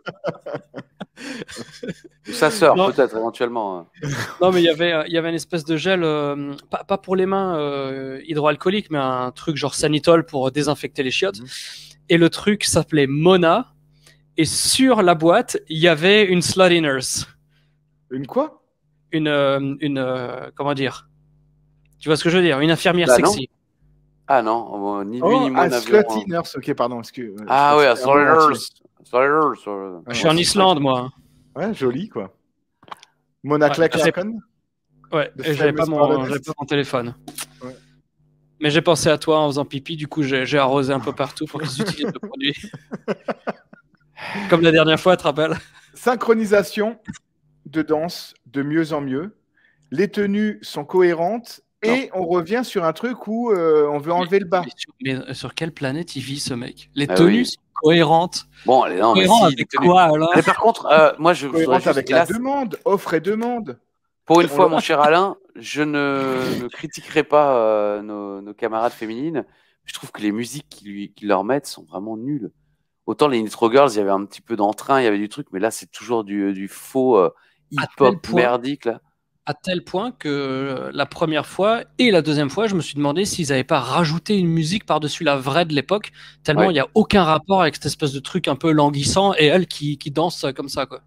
Sa sœur, peut-être éventuellement. Non, mais il y avait une espèce de gel, pas pour les mains hydroalcoolique, mais un truc genre Sanitol pour désinfecter les chiottes. Et le truc s'appelait Mona. Et sur la boîte, il y avait une slutty nurse. Une quoi? Comment dire? Tu vois ce que je veux dire? Une infirmière sexy. Ah non, ni lui ni moi. Slutty nurse, ok, pardon. Ah ouais, slutty nurse. Je suis en Islande, moi. Ouais, joli, quoi. Mona Clarkson. Ouais, et j'avais pas mon téléphone. Ouais. Mais j'ai pensé à toi en faisant pipi, du coup j'ai arrosé un peu partout pour qu'ils utilisent le produit. Comme la dernière fois, tu te rappelles? Synchronisation de danse de mieux en mieux. Les tenues sont cohérentes et on revient sur un truc où on veut enlever le bas. Mais sur quelle planète il vit, ce mec? Les tenues sont cohérentes. Bon, non, mais avec quoi, alors? Mais par contre, moi je cohérente avec la demande, offre et demande. Pour une fois, mon cher Alain, je ne critiquerai pas nos camarades féminines. Je trouve que les musiques qu'ils leur mettent sont vraiment nulles. Autant les Nitro Girls, il y avait un petit peu d'entrain, il y avait du truc, mais là, c'est toujours du faux hip-hop merdique. Là. À tel point que la première fois et la deuxième fois, je me suis demandé s'ils n'avaient pas rajouté une musique par-dessus la vraie de l'époque, tellement il n'y a aucun rapport avec cette espèce de truc un peu languissant et elle qui danse comme ça, quoi.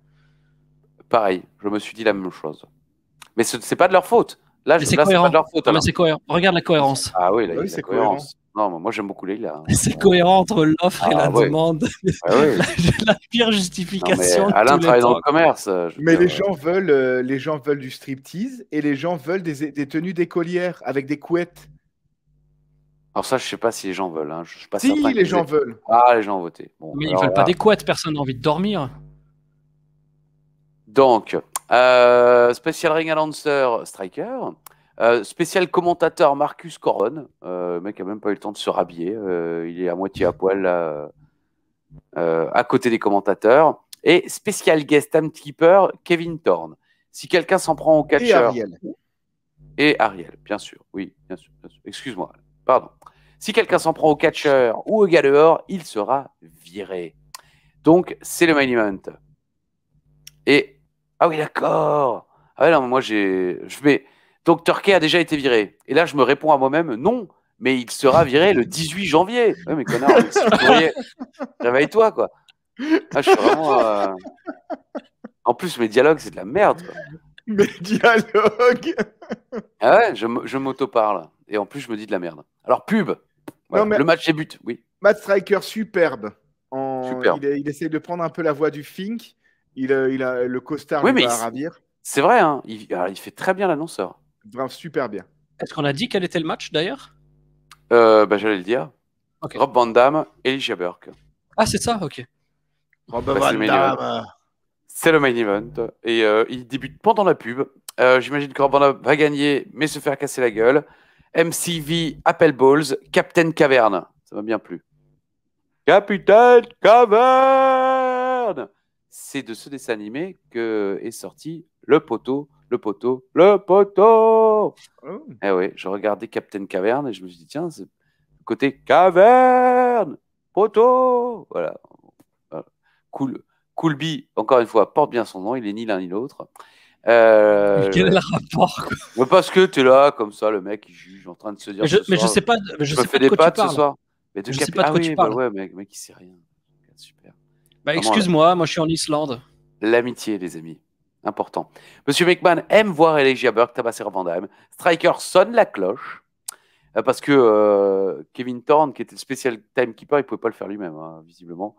Pareil, je me suis dit la même chose. Mais c'est pas de leur faute. Là, c'est pas cohérent. de leur faute. Non, mais c'est cohérent. Regarde la cohérence. Ah oui, là, il y a c'est la cohérence. Non, moi j'aime beaucoup Leïla. C'est cohérent entre l'offre et la demande. La pire justification. Non, mais Alain travaille dans le commerce. Mais les gens veulent du striptease et les gens veulent des tenues d'écolières avec des couettes. Alors ça, je sais pas si les gens veulent. Hein. Je suis pas si, certain les gens veulent. Ah, les gens ont voté. Bon, mais ils veulent pas des couettes, personne n'a envie de dormir. Donc, spécial ring announcer Striker, spécial commentateur Marcus Coron. Le mec a même pas eu le temps de se rhabiller. Il est à moitié à poil là, à côté des commentateurs. Et spécial guest timekeeper Kevin Thorne. Si quelqu'un s'en prend au catcheur. Et Ariel, bien sûr. Oui, bien sûr. Excuse-moi. Pardon. Si quelqu'un s'en prend au catcheur ou au gars dehors, il sera viré. Donc, c'est le main event. Et ah oui, d'accord. Ah ouais, non, moi donc Turkey a déjà été viré. Et là, je me réponds à moi-même, non, mais il sera viré le 18 janvier. Ouais, mais connard, réveille-toi, quoi. Ah, je suis vraiment. En plus, mes dialogues, c'est de la merde, quoi. Mes dialogues. Ah ouais, je m'auto-parle. Et en plus, je me dis de la merde. Alors, pub. Voilà, non, mais le match débute, oui. Matt Striker, superbe. Il essaie de prendre un peu la voix du Fink. Il a le costard oui, va ravir. C'est vrai, hein. Il fait très bien l'annonceur. Vraiment super bien. Est-ce qu'on a dit quel était le match d'ailleurs? J'allais le dire. Okay. Rob Van Dam, Elijah Burke. Ah, c'est ça, ok. Rob Van Dam. C'est le main event. Et il débute pendant la pub. J'imagine que Rob Van Dam va gagner, mais se faire casser la gueule. MCV, Apple Balls, Captain Caverne. Ça m'a bien plu. Captain Caverne. C'est de ce dessin animé que est sorti le poteau. Oh. Eh oui, je regardais Captain Caverne et je me suis dit, tiens, c'est le côté caverne, poteau. Voilà. Coolby, encore une fois, porte bien son nom, il est ni l'un ni l'autre. Quel est le rapport, quoi. Parce que tu es là, comme ça, le mec, il juge en train de se dire. Mais je sais pas. Je me fais des pattes ce soir. Mais je sais pas de quoi tu parles. Ouais, mec, il sait rien. Super. Bah, excuse-moi, moi je suis en Islande. L'amitié, les amis. Important. Monsieur McMahon aime voir Elijah Burke tabasser Van Damme. Striker sonne la cloche. Parce que Kevin Thorne, qui était le spécial timekeeper, il ne pouvait pas le faire lui-même, hein, visiblement.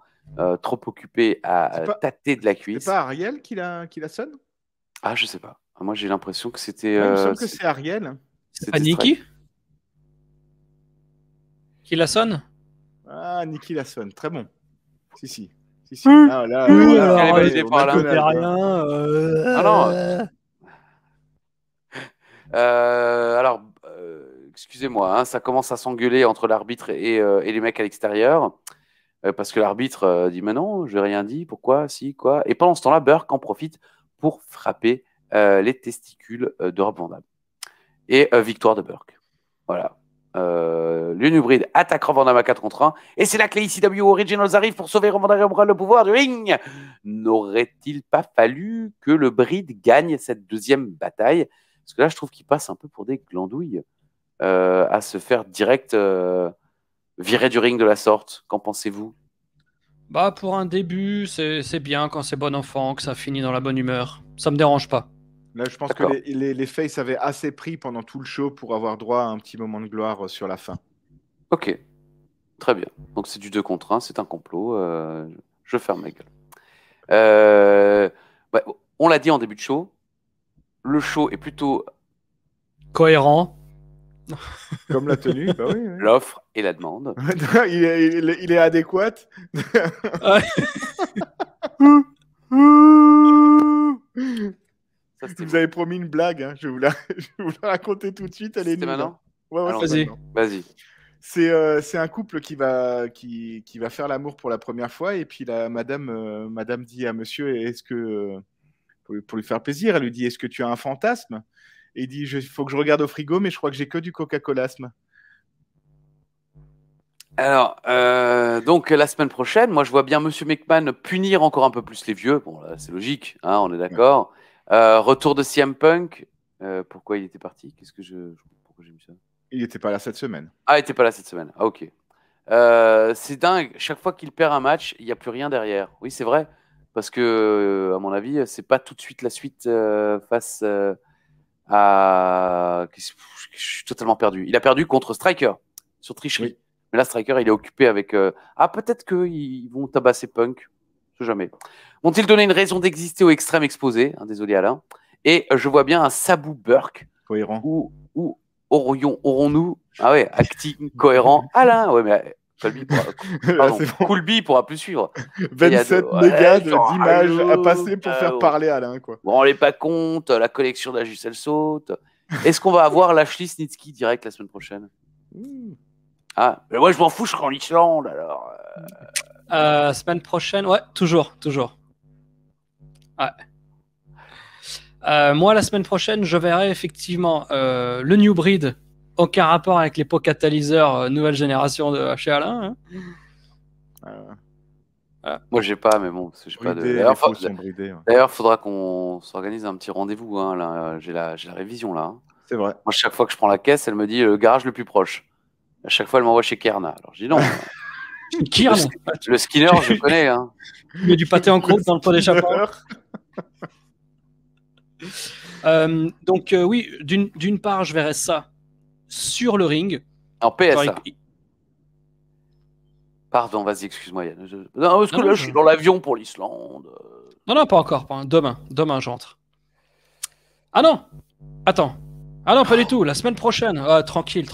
Trop occupé à tâter de la cuisse. C'est pas Ariel qui la sonne? Ah, je sais pas. Moi, j'ai l'impression que c'était. Il me semble que c'est Ariel. C'est pas Nikki qui la sonne? Ah, Nikki la sonne. Très bon. Si. Ah, alors, excusez-moi, hein, ça commence à s'engueuler entre l'arbitre et les mecs à l'extérieur. Parce que l'arbitre dit mais non, je n'ai rien dit, pourquoi, si, quoi. Et pendant ce temps-là, Burke en profite pour frapper les testicules de Rob Van Dam. Et victoire de Burke. Voilà. L'Unubrid attaque Rob Van Dam à 4 contre 1. Et c'est là que les ECW Originals arrivent pour sauver Rob Van Dam le pouvoir du ring. N'aurait-il pas fallu que le Breed gagne cette deuxième bataille? Parce que là, je trouve qu'il passe un peu pour des glandouilles à se faire direct virer du ring de la sorte. Qu'en pensez-vous? Bah, pour un début, c'est bien quand c'est bon enfant, que ça finit dans la bonne humeur. Ça me dérange pas. Là, je pense que les Faces avaient assez pris pendant tout le show pour avoir droit à un petit moment de gloire sur la fin. Ok, très bien. Donc c'est du 2 contre 1, c'est un complot. Je ferme ma gueule. On l'a dit en début de show, le show est plutôt cohérent. Comme la tenue, bah oui. L'offre et la demande. il est adéquat. Ça, vous avez promis une blague, hein. Je vais vous la raconter tout de suite. Elle est nulle. Maintenant Vas-y. C'est un couple qui va faire l'amour pour la première fois et puis madame dit à monsieur, est-ce que pour lui faire plaisir, elle lui dit, est-ce que tu as un fantasme? Et il dit, il faut que je regarde au frigo, mais je crois que j'ai que du Coca-Colasme. Alors, donc la semaine prochaine, moi je vois bien Monsieur McMahon punir encore un peu plus les vieux. Bon, là, c'est logique, hein, on est d'accord. Retour de CM Punk, Pourquoi il était parti? Pourquoi j'ai mis ça? Il n'était pas là cette semaine. Ah, il était pas là cette semaine. Ah, ok. C'est dingue. Chaque fois qu'il perd un match, il n'y a plus rien derrière. Oui, c'est vrai. Parce que, à mon avis, c'est pas tout de suite la suite face à. Je suis totalement perdu. Il a perdu contre Striker sur tricherie. Oui. Mais là, Striker, il est occupé avec. Ah, peut-être qu'ils vont tabasser Punk. Je sais jamais. Vont-ils donner une raison d'exister au extrême exposé? Désolé, Alain. Et je vois bien un Sabu Burke. Cohérent. Ou aurons-nous. Ah ouais, acting cohérent. Alain, ouais, mais. Coolby pourra plus suivre. 27 mégas d'images à passer pour faire parler Alain, quoi. Vous vous rendez pas compte, la collection d'Ajus, elle saute. Est-ce qu'on va avoir Lashley Snitsky direct la semaine prochaine? Ah, mais moi je m'en fous, je serai en Islande alors. Semaine prochaine, ouais, toujours. Ouais. Moi, la semaine prochaine, je verrai effectivement le New Breed. Aucun rapport avec les pots catalyseurs nouvelle génération de chez Alain. Voilà. Moi, j'ai pas, mais bon, j'ai pas de. D'ailleurs, faudra qu'on s'organise un petit rendez-vous. Là, j'ai la révision là. C'est vrai. Moi, chaque fois que je prends la caisse, elle me dit le garage le plus proche. À chaque fois, elle m'envoie chez Kerna. Alors, je dis non. Le Skinner, je connais. Il y a du pâté en croûte dans le pot d'échappement. Donc, oui, d'une part, je verrai ça sur le ring. En PSA. Pardon, vas-y, excuse-moi Yann. Non, parce que là, je suis dans l'avion pour l'Islande. Non, pas encore. Demain, j'entre. Ah non. Attends. Ah non, pas du tout. La semaine prochaine. Tranquille.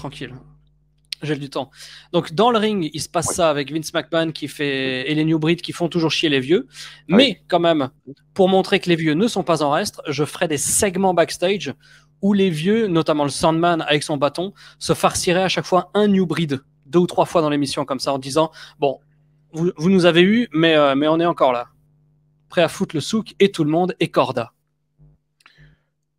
J'ai du temps. Donc, dans le ring, il se passe ça avec Vince McMahon et les New Breed qui font toujours chier les vieux. Mais quand même, pour montrer que les vieux ne sont pas en reste, je ferai des segments backstage où les vieux, notamment le Sandman avec son bâton, se farciraient à chaque fois un New Breed 2 ou 3 fois dans l'émission comme ça en disant bon, vous nous avez eu, mais on est encore là, prêt à foutre le souk et tout le monde et corda.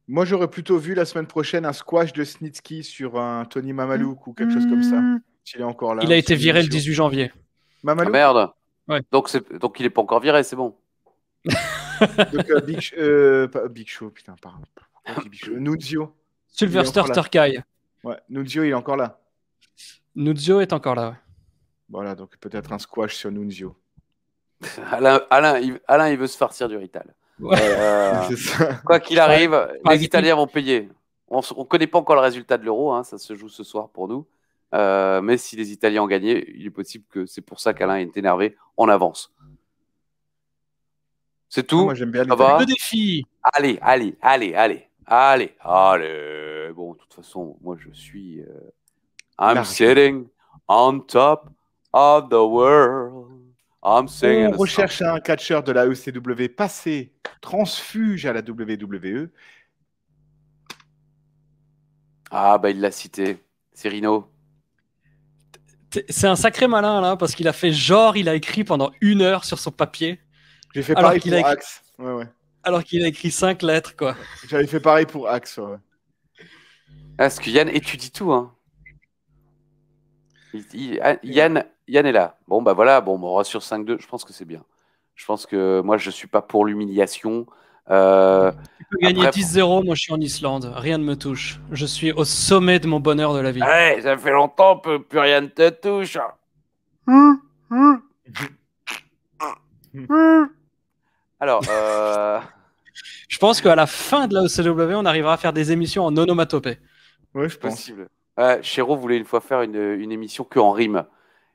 Moi, j'aurais plutôt vu la semaine prochaine un squash de Snitsky sur un Tony Mamalouke ou quelque chose comme ça. S'il est encore là. Il a été viré le 18 janvier. Mamalouke. Ah merde. Ouais. Donc il est pas encore viré, c'est bon. Donc Big Show, putain, pardon. Nunzio. Sylvester Turkey. Ouais, Nunzio, il est encore là. Nunzio est encore là, ouais. Voilà, donc peut-être un squash sur Nunzio. Alain, il veut se farcir du Rital. Ouais. Quoi qu'il arrive, les Italiens vont payer. On ne connaît pas encore le résultat de l'Euro, ça se joue ce soir pour nous. Mais si les Italiens ont gagné, il est possible que c'est pour ça qu'Alain est énervé en avance. C'est tout. Moi, j'aime bien le défi. Allez. Bon, de toute façon, moi, je suis... I'm sitting on top of the world. I'm singing. On recherche un catcheur de la ECW passé, transfuge à la WWE. Ah, bah, il l'a cité. C'est Rhino. C'est un sacré malin, là, parce qu'il a fait genre, il a écrit pendant 1 heure sur son papier. J'ai fait pareil pour Axe. Ouais. Alors qu'il a écrit 5 lettres, quoi. J'avais fait pareil pour Axe, ouais. Parce que Yann étudie tout, Yann est là. Bon, bah voilà, on aura sur 5-2. Je pense que c'est bien. Je pense que moi, je suis pas pour l'humiliation. Tu peux gagner 10-0, moi je suis en Islande. Rien ne me touche. Je suis au sommet de mon bonheur de la vie. Ouais, ça fait longtemps que plus rien ne te touche. Alors, je pense qu'à la fin de la OCW, on arrivera à faire des émissions en onomatopée. Oui, je pense. Possible. Chéreau voulait une fois faire une émission que en rime.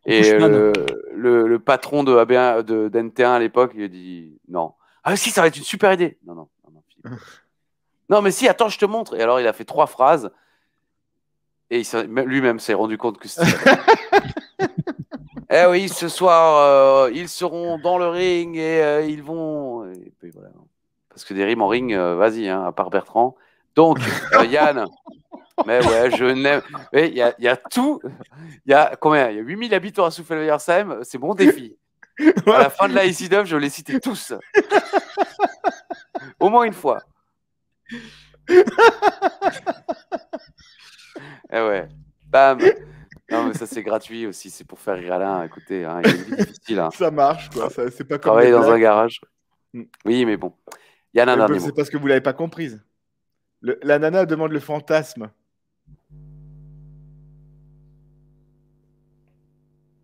Et le patron de d'NT1 à l'époque, il a dit non. Ah si, ça va être une super idée. Non. Non, mais si, attends, je te montre. Et alors, il a fait 3 phrases. Et lui-même s'est rendu compte que c'était... Eh oui, ce soir, ils seront dans le ring et ils vont... Et puis, voilà. Parce que des rimes en ring, vas-y, à part Bertrand. Donc, Yann... Mais ouais, je n'aime... Il y a tout... Il y a combien? Il y a 8000 habitants à Souffle-Versheim. C'est mon défi. À la fin de la ICW, je les citais tous. Au moins une fois. Eh ouais. Bam. Non, mais ça, c'est gratuit aussi. C'est pour faire rire Alain. Écoutez, il y a une vie difficile. Ça marche, quoi. C'est pas comme travailler dans un garage. Oui, mais bon. Yann a un dernier mot. C'est parce que vous l'avez pas comprise. La nana demande le fantasme.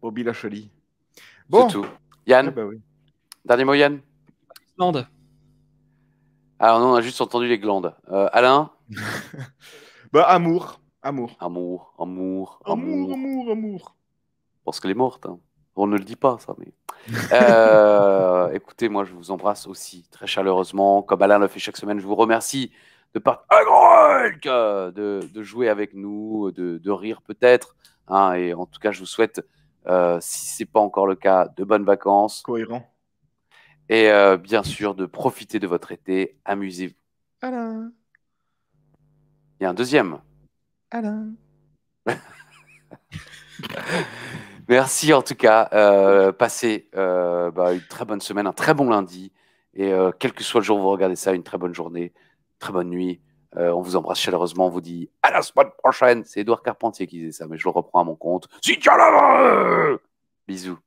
Bobby Lashley. Bon. C'est tout. Yann, Ah bah oui. dernier mot, Yann. Islande. Alors, non, on a juste entendu les glandes. Alain. Bah, amour. Amour. Amour, amour, Amour, amour. amour, amour. Parce qu'elle est morte. Hein. On ne le dit pas, ça. Mais... écoutez, moi, je vous embrasse aussi très chaleureusement. Comme Alain le fait chaque semaine, je vous remercie de de jouer avec nous, de rire peut-être. Hein, et en tout cas, je vous souhaite, si ce n'est pas encore le cas, de bonnes vacances. Cohérent. Et bien sûr, de profiter de votre été. Amusez-vous. Alain. Il y a un deuxième. Alain. Merci en tout cas. Passez une très bonne semaine, un très bon lundi. Et quel que soit le jour où vous regardez ça, une très bonne journée, très bonne nuit. On vous embrasse chaleureusement. On vous dit à la semaine prochaine. C'est Édouard Carpentier qui disait ça, mais je le reprends à mon compte. Si tu as la main. Bisous.